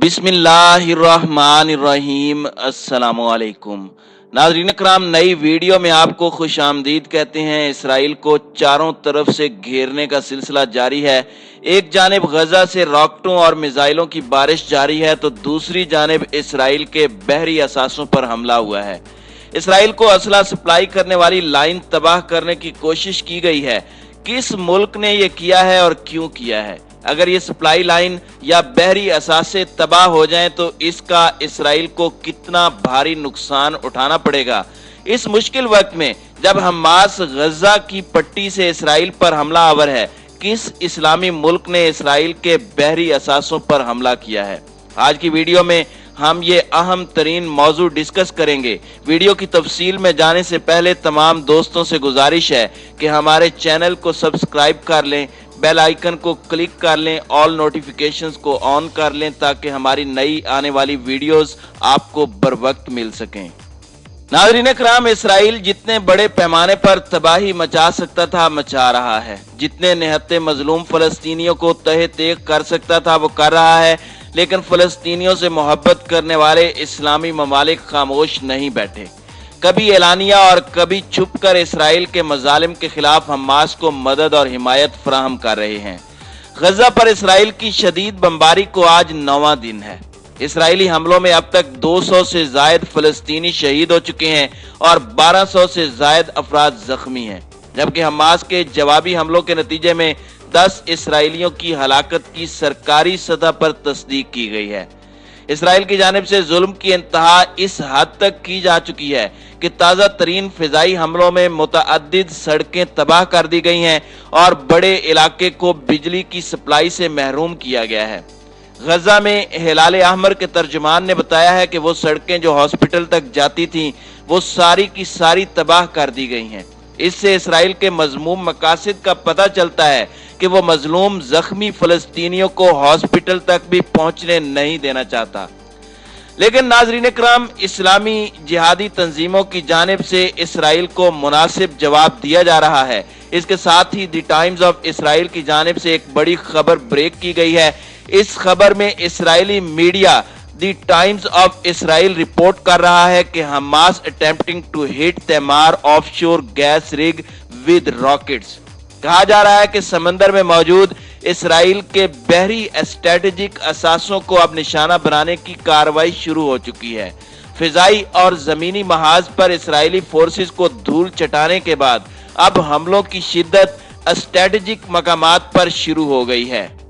बिस्मिल्लाहिर्रहमानिर्रहीम। अस्सलामुअलैकुम नाज़रीन इकराम, नई वीडियो में आपको खुश आमदीद कहते हैं। इसराइल को चारों तरफ से घेरने का सिलसिला जारी है। एक जानिब गजा से रॉकेटों और मिसाइलों की बारिश जारी है तो दूसरी जानिब इसराइल के बहरी असासों पर हमला हुआ है। इसराइल को असला सप्लाई करने वाली लाइन तबाह करने की कोशिश की गई है। किस मुल्क ने यह किया है और क्यों किया है? अगर ये सप्लाई लाइन या बहरी असासे तबाह हो जाएं तो इसका इसराइल को कितना भारी नुकसान उठाना पड़ेगा। इस मुश्किल वक्त में जब हमास गजा की पट्टी से इसराइल पर हमला आवर है, किस इस्लामी मुल्क ने इसराइल के बहरी असासों पर हमला किया है? आज की वीडियो में हम ये अहम तरीन मौजू डिस्कस करेंगे। वीडियो की तफसील में जाने से पहले तमाम दोस्तों से गुजारिश है कि हमारे चैनल को सब्सक्राइब कर लें, बेल आइकन को क्लिक कर लें, ऑल नोटिफिकेशंस को ऑन कर लें ताकि हमारी नई आने वाली वीडियोस आपको बर वक्त मिल सकें। नाज़रीन इकराम, इसराइल जितने बड़े पैमाने पर तबाही मचा सकता था मचा रहा है। जितने निहत्ते मजलूम फलस्तीनियों को तहे तेग कर सकता था वो कर रहा है, लेकिन फलस्तीनियों से मोहब्बत करने वाले इस्लामी ममालिक खामोश नहीं बैठे। कभी एलानिया और कभी छुप कर इसराइल के मजालिम के खिलाफ हमास को मदद और हिमायत फराहम कर रहे हैं। गजा पर इसराइल की शदीद बमबारी को आज 9वां दिन है। इसराइली हमलों में अब तक 200 से जायद फलस्तीनी शहीद हो चुके हैं और 1200 से जायद अफराद जख्मी हैं, जबकि हमास के जवाबी हमलों के नतीजे में 10 इसराइलियों की हलाकत की सरकारी सतह पर तस्दीक की गई है। इसराइल की जानिब से जुल्म की इंतहा इस हद तक की जा चुकी है कि ताज़ा तरीन फिजाई हमलों में मुतअद्दिद सड़कें तबाह कर दी गई हैं और बड़े इलाके को बिजली की सप्लाई से महरूम किया गया है। गजा में हिलाल अहमर के तर्जुमान ने बताया है कि वो सड़कें जो हॉस्पिटल तक जाती थीं वो सारी की सारी तबाह कर दी गई हैं। इससे इसराइल के मजमूम मकासद का पता चलता है कि वो मजलूम जख्मी फलस्तीनियों को हॉस्पिटल तक भी पहुंचने नहीं देना चाहता। लेकिन नाज़रीन इकराम, इस्लामी जिहादी तंजीमों की जानिब से इसराइल को मुनासिब जवाब दिया जा रहा है। इसके साथ ही द टाइम्स ऑफ इसराइल की जानिब से एक बड़ी खबर ब्रेक की गई है। इस खबर में Israeli media the Times of Israel report कर रहा है कि Hamas attempting to hit Tamar offshore gas rig with rockets. कहा जा रहा है कि समंदर में मौजूद इसराइल के बहरी स्ट्रेटेजिक असासों को अब निशाना बनाने की कार्रवाई शुरू हो चुकी है। फिजाई और जमीनी महाज पर इसराइली फोर्सेस को धूल चटाने के बाद अब हमलों की शिद्दत स्ट्रेटेजिक मकामात पर शुरू हो गई है।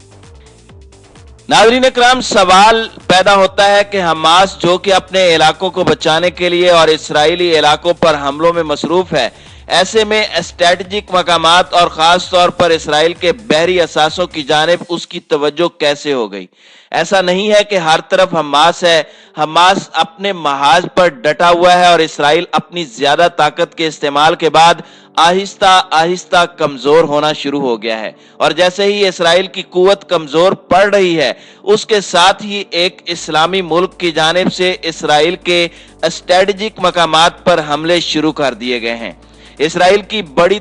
नाज़रीन इकराम, सवाल पैदा होता है कि हमास जो कि अपने इलाकों को बचाने के लिए और इसराइली इलाकों पर हमलों में मसरूफ है, ऐसे में स्ट्रेटेजिक मकामात और खास तौर पर इसराइल के बहरी असासों की जानिब उसकी तवज्जो कैसे हो गई? ऐसा नहीं है कि हर तरफ हमास है। हमास अपने महाज पर डटा हुआ है और इसराइल अपनी ज्यादा ताकत के इस्तेमाल के बाद आहिस्ता आहिस्ता कमजोर होना शुरू हो गया है। और जैसे ही इसराइल की कुव्वत कमजोर पड़ रही है, उसके साथ ही एक इस्लामी मुल्क की जानिब से इसराइल के स्ट्रेटेजिक मकामात पर हमले शुरू कर दिए गए हैं। इसराइल की बड़ी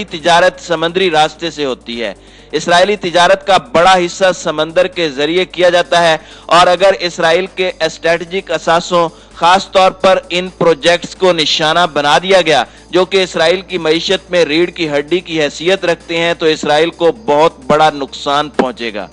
तिजारत समंदरी रास्ते से होती है। इसराइली तिजारत का बड़ा हिस्सा समंदर के जरिए किया जाता है और अगर इसराइल के स्ट्रेटेजिक असासों, खास तौर पर इन प्रोजेक्ट्स को निशाना बना दिया गया जो कि इसराइल की मईशत में रीढ़ की हड्डी की हैसियत रखते हैं, तो इसराइल को बहुत बड़ा नुकसान पहुंचेगा।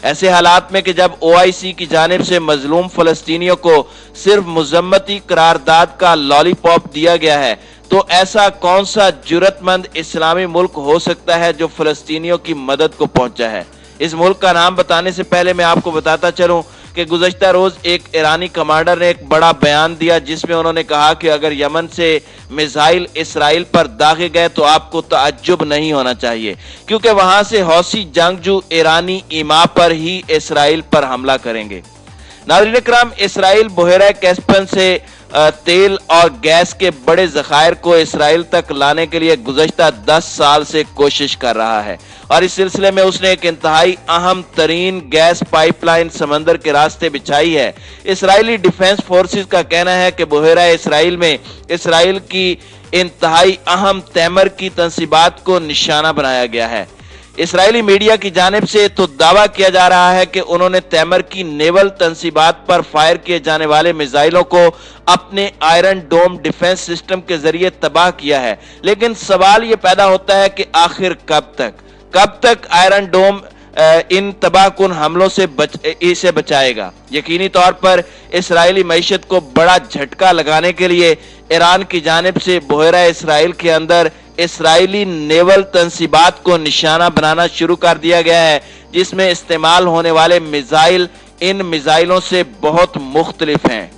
ऐसे हालात में कि जब OIC की जानिब से मजलूम फलस्तीनियों को सिर्फ मुजम्मती करारदाद का लॉलीपॉप दिया गया है, तो ऐसा कौन सा जुर्रतमंद इस्लामी मुल्क हो सकता है जो फलस्तीनियों की मदद को पहुंचा है? इस मुल्क का नाम बताने से पहले मैं आपको बताता चलूं कि गुज़श्ता रोज एक ईरानी कमांडर ने एक बड़ा बयान दिया जिसमें उन्होंने कहा कि अगर यमन से मिसाइल इसराइल पर दागे गए तो आपको ताज्जुब नहीं होना चाहिए, क्योंकि वहां से हौसी जंगजू ईरानी इमा पर ही इसराइल पर हमला करेंगे। नाज़रीन इकराम, इसराइल बहरा कैस्पियन से तेल और गैस के बड़े ज़खायर को इसराइल तक लाने के लिए गुज़श्ता 10 साल से कोशिश कर रहा है और इस सिलसिले में उसने एक इंतहाई अहम तरीन गैस पाइपलाइन समंदर के रास्ते बिछाई है। इसराइली डिफेंस फोर्सेस का कहना है कि बहरा इसराइल में इसराइल की इंतहाई अहम तैमर की तंसीबात को निशाना बनाया गया है। इसराइली मीडिया की जानिब से तो दावा किया जा रहा है कि उन्होंने तैमर की नेवल तंसीबात पर फायर किए जाने वाले मिसाइलों को अपने आयरन डोम डिफेंस सिस्टम के जरिए तबाह किया है, लेकिन सवाल यह पैदा होता है कि आखिर कब तक आयरन डोम इन तबाहकुन हमलों से इसे बचाएगा। यकीनी तौर पर इसराइली मईशत को बड़ा झटका लगाने के लिए ईरान की जानिब से बहरा इसराइल के अंदर इसराइली नेवल तंसीबात को निशाना बनाना शुरू कर दिया गया है, जिसमें इस्तेमाल होने वाले मिसाइल इन मिसाइलों से बहुत मुख्तलिफ हैं।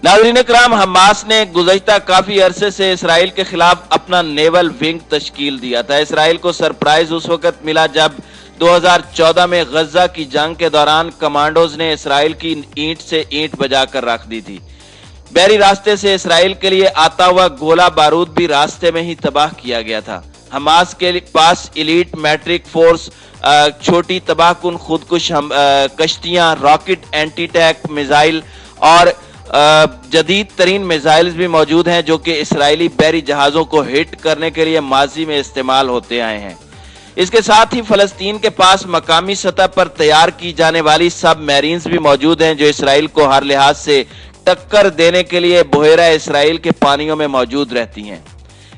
नाज़रीन इकराम, हमास ने गुज़श्ता काफी अरसे से इसराइल के खिलाफ अपना नेवल विंग तश्कील दिया था। इसराइल को सरप्राइज उस वक्त मिला जब 2014 में गजा की जंग के दौरान कमांडोज ने इसराइल की ईंट से ईंट बजाकर रख दी थी। बहरी रास्ते से इसराइल के लिए आता हुआ गोला बारूद भी रास्ते में ही तबाह किया गया था। हमास के पास इलीट मैट्रिक फोर्स, छोटी तबाहकुन खुदकुश कश्तियां, रॉकेट एंटी टैंक मिसाइल और जदीद तरीन मिसाइल भी मौजूद हैं, जो कि इसराइली बहरी जहाजों को हिट करने के लिए माजी में इस्तेमाल होते आए हैं। इसके साथ ही फलस्तीन के पास मकामी सतह पर तैयार की जाने वाली सब मैरीन्स भी मौजूद हैं, जो इसराइल को हर लिहाज से टक्कर देने के लिए बहरा इसराइल के पानियों में मौजूद रहती हैं।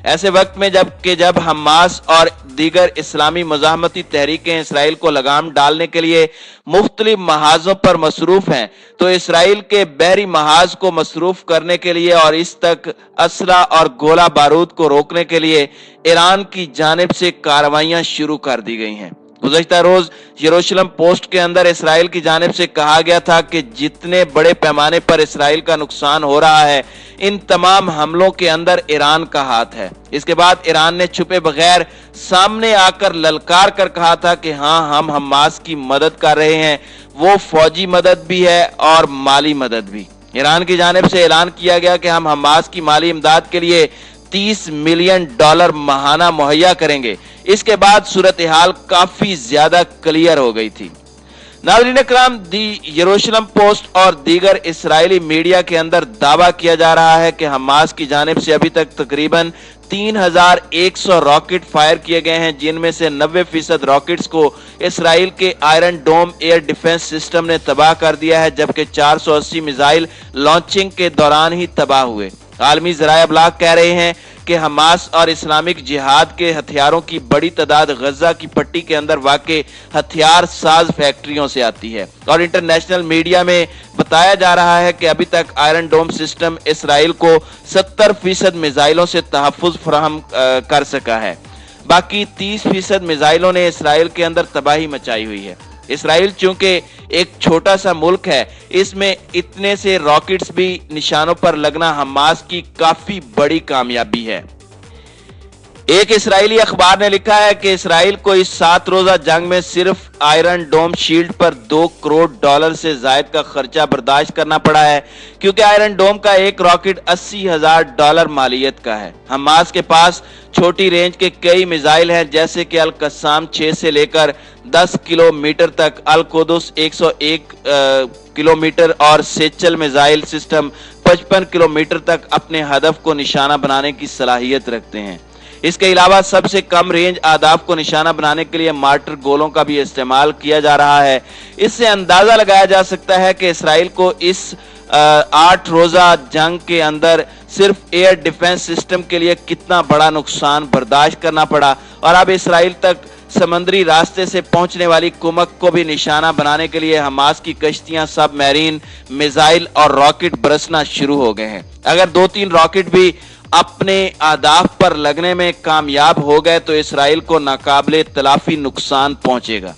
ऐसे वक्त में जब हमास और दीगर इस्लामी मुजाहमती तहरीकें इसराइल को लगाम डालने के लिए मुख्तलिफ महाजों पर मसरूफ हैं, तो इसराइल के बहरी महाज को मसरूफ करने के लिए और इस तक असला और गोला बारूद को रोकने के लिए ईरान की जानिब से कार्रवाइयां शुरू कर दी गई हैं। गुज़श्ता रोज यरूशलेम पोस्ट के अंदर इसराइल की जानिब से कहा गया था कि जितने बड़े पैमाने पर इसराइल का नुकसान हो रहा है, इन तमाम हमलों के अंदर ईरान का हाथ है। इसके बाद ईरान ने छुपे बगैर सामने आकर ललकार कर कहा था कि हाँ, हम हमास की मदद कर रहे हैं, वो फौजी मदद भी है और माली मदद भी। ईरान की जानिब से ऐलान किया गया कि हम हमास की माली इमदाद के लिए $30 मिलियन माहाना मुहैया करेंगे। इसके बाद सूरत हाल काफी ज्यादा क्लियर हो गई थी। नाज़रीन इकराम, दी यरूशलेम पोस्ट और दीगर इसराइली मीडिया के अंदर दावा किया जा रहा है कि हमास की जानिब से अभी तक तकरीबन 3100 रॉकेट फायर किए गए हैं, जिनमें से 90% रॉकेट्स को इसराइल के आयरन डोम एयर डिफेंस सिस्टम ने तबाह कर दिया है, जबकि 480 मिसाइल लॉन्चिंग के दौरान ही तबाह हुए। आलमी ज़राए अबलाग कह रहे हैं कि हमास और इस्लामिक जिहाद के हथियारों की बड़ी तादाद गजा की पट्टी के अंदर वाक़े हथियार साज फैक्ट्रियों से आती है, और इंटरनेशनल मीडिया में बताया जा रहा है कि अभी तक आयरन डोम सिस्टम इसराइल को 70% मिसाइलों से तहफ़्फ़ुज़ फराहम कर सका है। बाकी 30% मिसाइलों ने इसराइल के अंदर तबाही मचाई हुई है। इसराइल चूंकि एक छोटा सा मुल्क है, इसमें इतने से रॉकेट्स भी निशानों पर लगना हमास की काफी बड़ी कामयाबी है। एक इसराइली अखबार ने लिखा है कि इसराइल को इस 7 रोजा जंग में सिर्फ आयरन डोम शील्ड पर $2 करोड़ से जायद का खर्चा बर्दाश्त करना पड़ा है, क्योंकि आयरन डोम का एक रॉकेट $80,000 मालियत का है। हमास के पास छोटी रेंज के कई मिसाइल हैं, जैसे कि अल कस्साम 6 से लेकर 10 किलोमीटर तक, अल कुदस 101 किलोमीटर और सेचल मिसाइल सिस्टम 55 किलोमीटर तक अपने हदफ को निशाना बनाने की सलाहियत रखते हैं। इसके अलावा सबसे कम रेंज आदाफ को निशाना बनाने के लिए मार्टर गोलों का भी इस्तेमाल किया जा रहा है। इससे अंदाजा लगाया जा सकता है कि इसराइल को इस 8 रोजा जंग के अंदर सिर्फ एयर डिफेंस सिस्टम के लिए कितना बड़ा नुकसान बर्दाश्त करना पड़ा, और अब इसराइल तक समंदरी रास्ते से पहुंचने वाली कुमक को भी निशाना बनाने के लिए हमास की कश्तियां, सब मैरीन, मिसाइल और रॉकेट बरसना शुरू हो गए हैं। अगर 2-3 रॉकेट भी अपने आदाफ पर लगने में कामयाब हो गए तो इसराइल को नाकाबिले तलाफी नुकसान पहुंचेगा।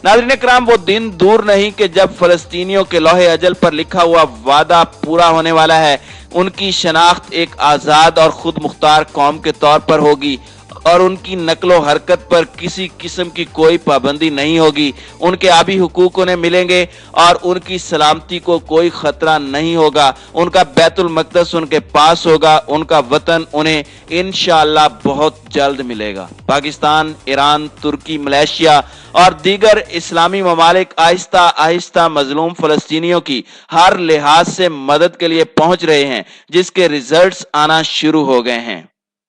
नाज़रीन इकराम, वो दिन दूर नहीं कि जब फलस्तीनियों के लौहे अजल पर लिखा हुआ वादा पूरा होने वाला है। उनकी शनाख्त एक आज़ाद और खुद मुख्तार कौम के तौर पर होगी, और उनकी नकलो हरकत पर किसी किस्म की कोई पाबंदी नहीं होगी। उनके आबी हुकूक उन्हें मिलेंगे और उनकी सलामती को कोई खतरा नहीं होगा। उनका बैतुल मक़दस उनके पास होगा, उनका वतन उन्हें इंशाअल्लाह बहुत जल्द मिलेगा। पाकिस्तान, ईरान, तुर्की, मलेशिया और दीगर इस्लामी ममालिक आहिस्ता आहिस्ता मजलूम फलस्तीनियों की हर लिहाज से मदद के लिए पहुंच रहे हैं, जिसके रिजल्ट्स आना शुरू हो गए हैं।